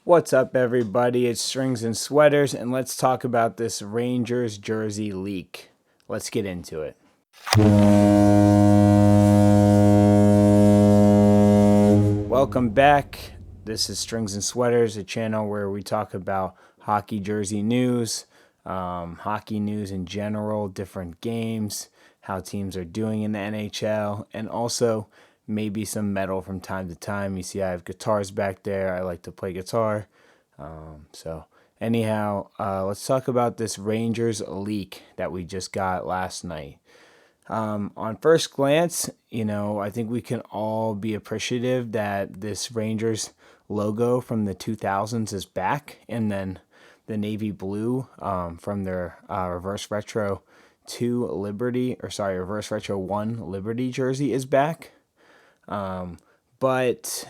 What's up, everybody? It's Strings and Sweaters, and let's talk about this Rangers jersey leak. Let's get into it. Welcome back. This is Strings and Sweaters, a channel where we talk about hockey jersey news, hockey news in general, different games, how teams are doing in the NHL, and also maybe some metal from time to time. You see, I have guitars back there. I like to play guitar. Anyhow, let's talk about this Rangers leak that we just got last night. On first glance, I think we can all be appreciative that this Rangers logo from the 2000s is back, and then the navy blue from their reverse retro 2 Liberty, reverse retro 1 Liberty jersey is back. But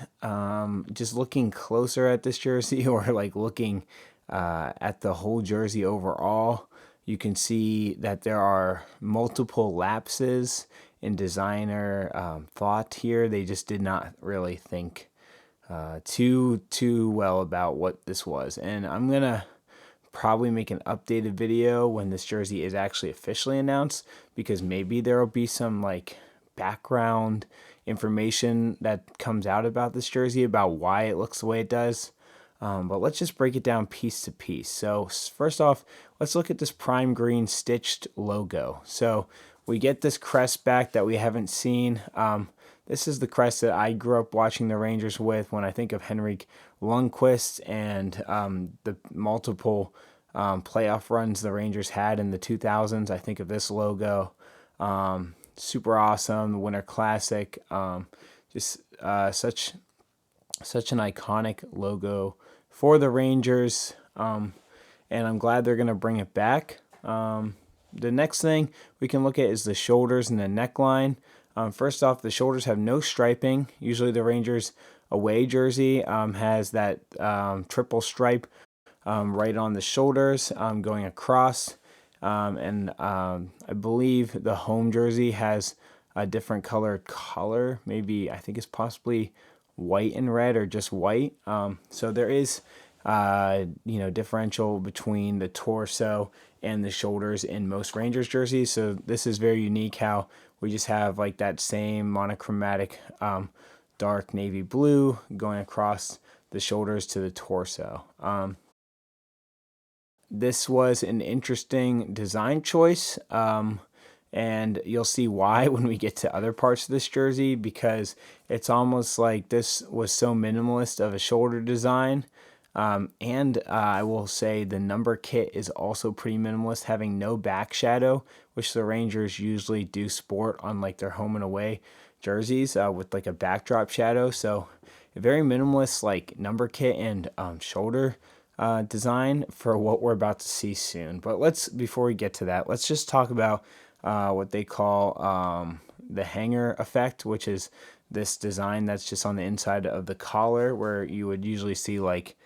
just looking closer at this jersey, or like looking at the whole jersey overall, you can see that there are multiple lapses in designer thought here. They just did not really think too well about what this was. And I'm going to probably make an updated video when this jersey is actually officially announced, because maybe there will be some like background information that comes out about this jersey, about why it looks the way it does. But let's just break it down piece to piece. So first off, let's look at this prime green stitched logo. So we get this crest back that we haven't seen. This is the crest that I grew up watching the Rangers with when I think of Henrik Lundqvist and the multiple playoff runs the Rangers had in the 2000s. I think of this logo. Super awesome, the Winter Classic. Just such an iconic logo for the Rangers, and I'm glad they're going to bring it back. The next thing we can look at is the shoulders and the neckline. First off, the shoulders have no striping. Usually the Rangers away jersey has that triple stripe right on the shoulders going across. And I believe the home jersey has a different color. Maybe I think it's possibly white and red, or just white. So there is differential between the torso and the shoulders in most Rangers jerseys. So this is very unique how we just have like that same monochromatic dark navy blue going across the shoulders to the torso. This was an interesting design choice, and you'll see why when we get to other parts of this jersey, because it's almost like this was so minimalist of a shoulder design. And I will say the number kit is also pretty minimalist, having no back shadow, which the Rangers usually do sport on like their home and away jerseys with like a backdrop shadow. So a very minimalist like number kit and shoulder design for what we're about to see soon. But before we get to that, let's just talk about what they call the hanger effect, which is this design that's just on the inside of the collar, where you would usually see like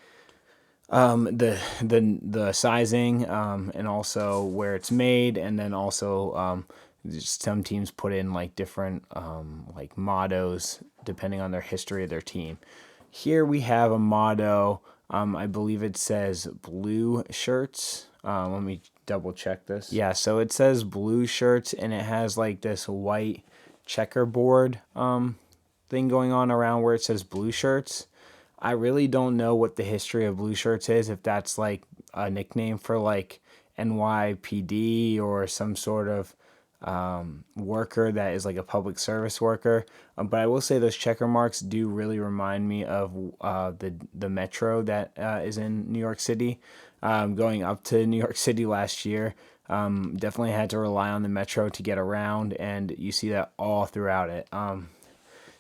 the sizing and also where it's made, and then also just some teams put in like different like mottos depending on their history of their team. Here we have a motto. I believe it says blue shirts. Let me double check this. Yeah, so it says blue shirts, and it has like this white checkerboard thing going on around where it says blue shirts. I really don't know what the history of blue shirts is, if that's like a nickname for like NYPD or some sort of worker that is like a public service worker. But I will say those checker marks do really remind me of the metro that is in New York City. Going up to New York City last year, definitely had to rely on the metro to get around, and you see that all throughout it.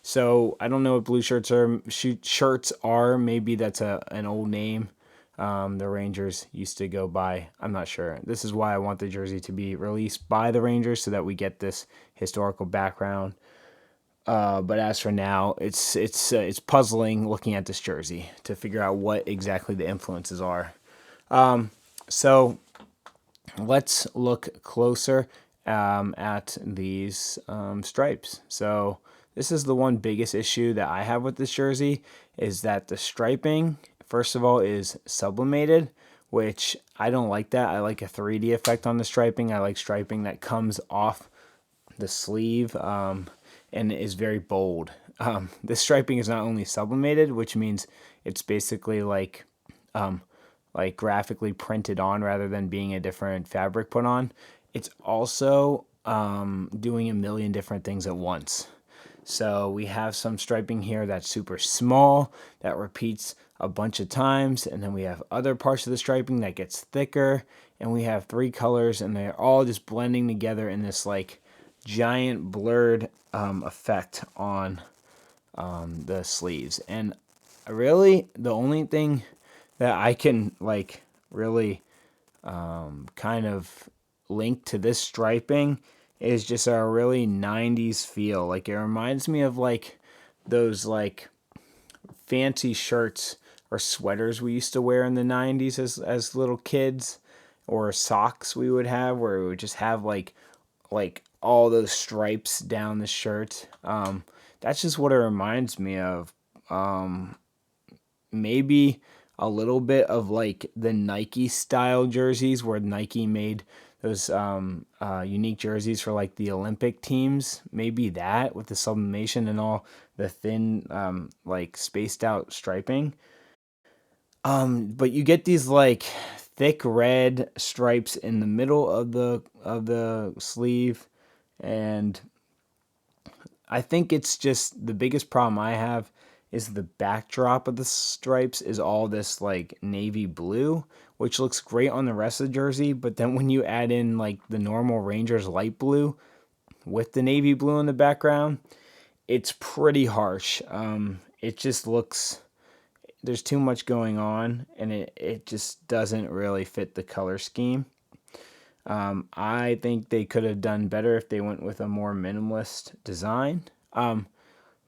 So I don't know what blue shirts are. Maybe that's an old name the Rangers used to go by. I'm not sure. This is why I want the jersey to be released by the Rangers, so that we get this historical background. But as for now, it's puzzling looking at this jersey to figure out what exactly the influences are. So let's look closer at these stripes. So this is the one biggest issue that I have with this jersey, is that the striping first of all, is sublimated, which I don't like that. I like a 3D effect on the striping. I like striping that comes off the sleeve and is very bold. This striping is not only sublimated, which means it's basically like graphically printed on rather than being a different fabric put on. It's also doing a million different things at once. So we have some striping here that's super small, that repeats a bunch of times, and then we have other parts of the striping that gets thicker, and we have 3 colors, and they're all just blending together in this like giant blurred effect on the sleeves. And really, the only thing that I can like really kind of link to this striping is just a really 90s feel. Like it reminds me of like those like fancy shirts or sweaters we used to wear in the 90s as little kids, or socks we would have where we would just have like all those stripes down the shirt. That's just what it reminds me of. Maybe a little bit of like the Nike style jerseys where Nike made those unique jerseys for like the Olympic teams. Maybe that with the sublimation and all the thin like spaced out striping. But you get these like thick red stripes in the middle of the sleeve, and I think it's just the biggest problem I have is the backdrop of the stripes is all this like navy blue, which looks great on the rest of the jersey, but then when you add in like the normal Rangers light blue with the navy blue in the background, it's pretty harsh. It just looks, there's too much going on, and it just doesn't really fit the color scheme. I think they could have done better if they went with a more minimalist design.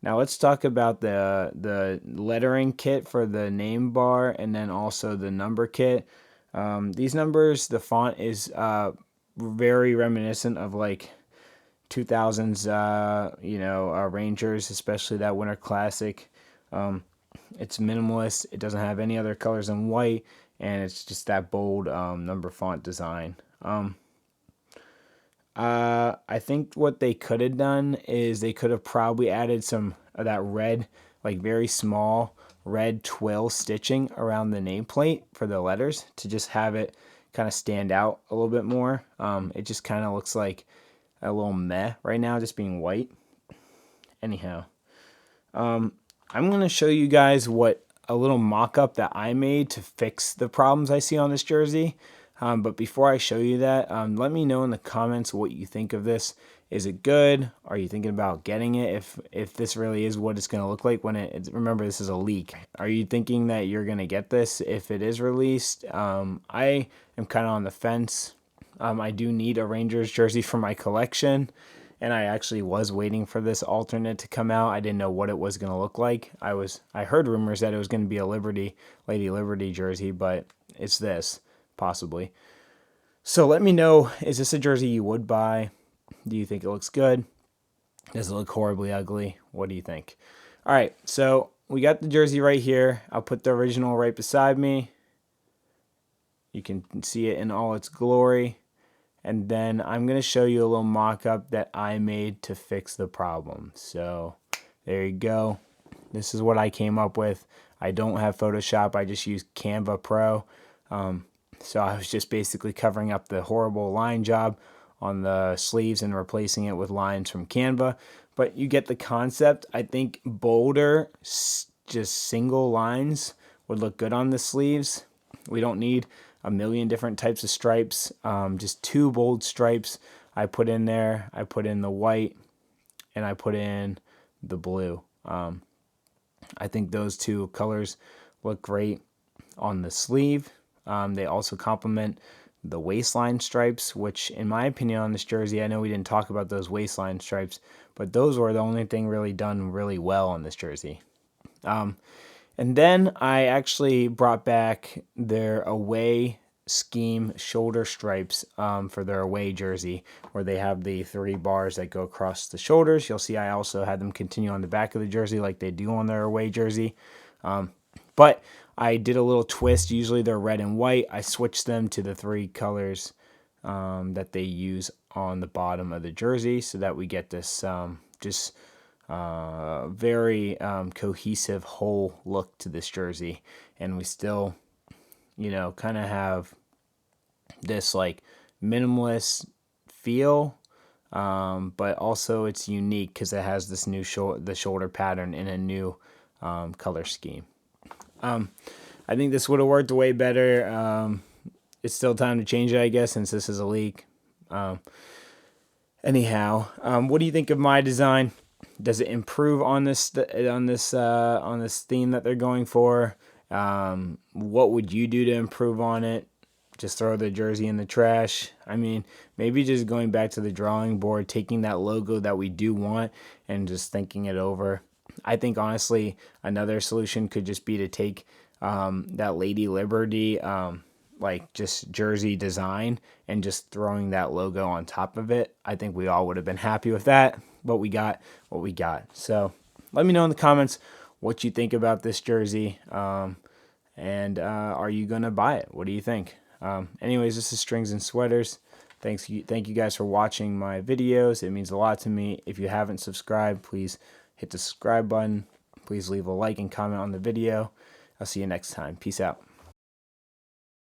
Now let's talk about the lettering kit for the name bar and then also the number kit. These numbers, the font is very reminiscent of like 2000s, Rangers, especially that Winter Classic. It's minimalist. It doesn't have any other colors than white, and it's just that bold number font design. I think what they could have done is they could have probably added some of that red, like very small red twill stitching around the nameplate for the letters to just have it kind of stand out a little bit more. It just kind of looks like a little meh right now, just being white. Anyhow, I'm going to show you guys what a little mock-up that I made to fix the problems I see on this jersey. But before I show you that, let me know in the comments what you think of this. Is it good? Are you thinking about getting it? If this really is what it's going to look like when remember, this is a leak. Are you thinking that you're going to get this if it is released? I am kind of on the fence. I do need a Rangers jersey for my collection, and I actually was waiting for this alternate to come out. I didn't know what it was going to look like. I heard rumors that it was going to be a Lady Liberty jersey, but it's this. Possibly. So let me know, is this a jersey you would buy? Do you think it looks good? Does it look horribly ugly? What do you think? All right, so we got the jersey right here. I'll put the original right beside me. You can see it in all its glory. And then I'm going to show you a little mock-up that I made to fix the problem. So there you go. This is what I came up with. I don't have Photoshop. I just use Canva Pro. So I was just basically covering up the horrible line job on the sleeves and replacing it with lines from Canva. But you get the concept. I think bolder, just single lines would look good on the sleeves. We don't need a million different types of stripes. Just 2 bold stripes I put in there. I put in the white and I put in the blue. I think those 2 colors look great on the sleeve. They also complement the waistline stripes, which in my opinion on this jersey, I know we didn't talk about those waistline stripes, but those were the only thing really done really well on this jersey. And then I actually brought back their away scheme shoulder stripes for their away jersey, where they have the 3 bars that go across the shoulders. You'll see I also had them continue on the back of the jersey like they do on their away jersey. But I did a little twist. Usually they're red and white. I switched them to the 3 colors that they use on the bottom of the jersey, so that we get this just very cohesive whole look to this jersey, and we still, kind of have this like minimalist feel, but also it's unique because it has this new the shoulder pattern in a new color scheme. I think this would have worked way better. It's still time to change it, I guess, since this is a leak. Anyhow, what do you think of my design? Does it improve on this theme that they're going for? What would you do to improve on it? Just throw the jersey in the trash? I mean, maybe just going back to the drawing board, taking that logo that we do want and just thinking it over. I think honestly, another solution could just be to take that Lady Liberty like just jersey design and just throwing that logo on top of it. I think we all would have been happy with that, but we got what we got. So let me know in the comments what you think about this jersey, and are you gonna buy it? What do you think? Anyways, this is Strings and Sweaters. Thank you guys for watching my videos. It means a lot to me. If you haven't subscribed, please hit the subscribe button. Please leave a like and comment on the video. I'll see you next time. Peace out.